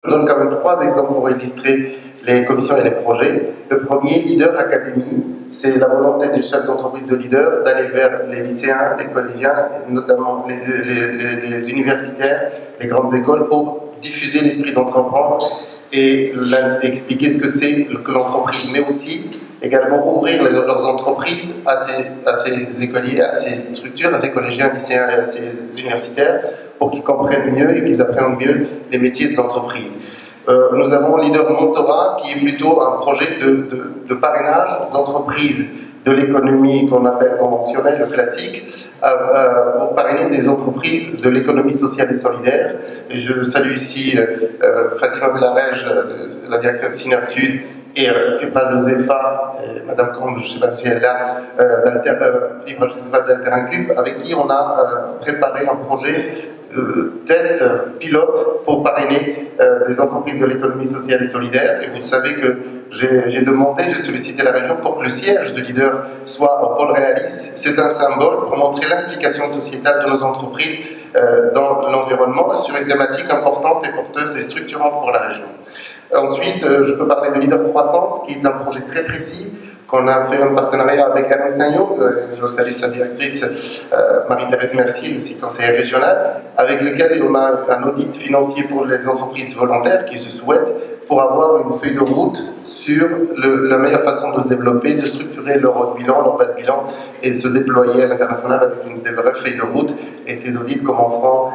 Je donne quand même 3 exemples pour illustrer les commissions et les projets. Le premier, Leader Academy, c'est la volonté des chefs d'entreprise de leader d'aller vers les lycéens, les collégiens, et notamment les universitaires, les grandes écoles, pour diffuser l'esprit d'entreprendre et expliquer ce que c'est que l'entreprise, mais aussi également ouvrir leurs entreprises à ces écoliers, à ces structures, à ces collégiens, lycéens et à ces universitaires, pour qu'ils comprennent mieux et qu'ils apprennent mieux les métiers de l'entreprise. Nous avons Leader Mentorat, qui est plutôt un projet de parrainage d'entreprises de l'économie qu'on appelle conventionnelle, classique, pour parrainer des entreprises de l'économie sociale et solidaire. Et je salue ici Fatima Belarège, la directrice de Sina Sud, et Fibra Josepha, et Madame Combe, je ne sais pas si elle est là, Fibra Josepha d'Alter Incube, avec qui on a préparé un projet test pilote pour parrainer des entreprises de l'économie sociale et solidaire. Et vous savez que j'ai sollicité la région pour que le siège de Leader soit au pôle Réalis. C'est un symbole pour montrer l'implication sociétale de nos entreprises dans l'environnement sur une thématique importante et porteuse et structurante pour la région. Ensuite, je peux parler de Leader Croissance, qui est un projet très précis qu'on a fait un partenariat avec Ernst & Young, je salue sa directrice Marie-Thérèse Mercier, aussi conseillère régionale, avec lequel on a un audit financier pour les entreprises volontaires qui se souhaitent, pour avoir une feuille de route sur la meilleure façon de se développer, de structurer leur bilan, leur bas de bilan, et se déployer à l'international avec des vraies feuilles de route. Et ces audits commenceront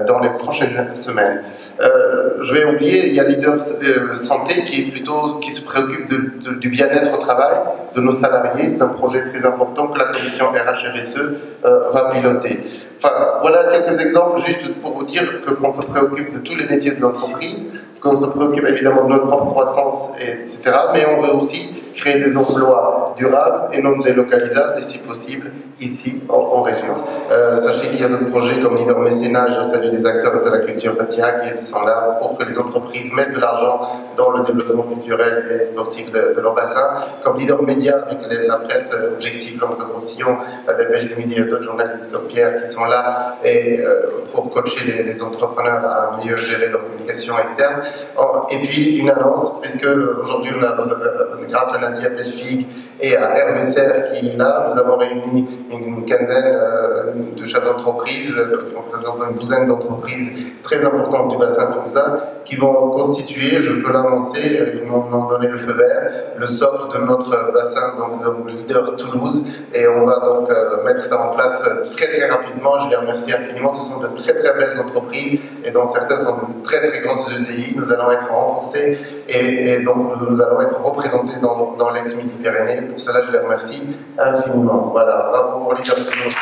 dans les prochaines semaines. Je vais oublier, il y a Leader Santé qui se préoccupe du bien-être au travail de nos salariés. C'est un projet très important que la commission RH-RSE va piloter. Enfin, voilà quelques exemples juste pour vous dire qu'on se préoccupe de tous les métiers de l'entreprise, qu'on se préoccupe évidemment de notre propre croissance, etc. Mais on veut aussi créer des emplois durables et non délocalisables, et si possible, ici en région. Sachez qu'il y a d'autres projets comme Leader Mécénat, je salue les acteurs de la culture Patia qui sont là pour que les entreprises mettent de l'argent dans le développement culturel et sportif de leur bassin, comme Leader Média avec la presse Objectif, Langue de Roussillon, la Dépêche des Midi et d'autres journalistes comme Pierre qui sont là et pour coacher les entrepreneurs à mieux gérer leur communication externe. Et puis une annonce, puisque aujourd'hui on a, grâce à Nadia Pelfig et à Hervé Serre qui est là, nous avons réuni une quinzaine de chefs d'entreprise qui représentent une douzaine d'entreprises très importantes du bassin toulousain qui vont constituer, je peux l'annoncer, ils m'ont donné le feu vert, le socle de notre bassin, donc de Leader Toulouse, et on va donc mettre ça en place très rapidement. Je les remercie infiniment. Ce sont de très belles entreprises et dont certaines sont de très grosses ETI. Nous allons être renforcés et donc nous allons être représentés dans l'ex-Midi-Pyrénées. Pour cela, je les remercie infiniment. Voilà, bravo pour Leader Toulouse.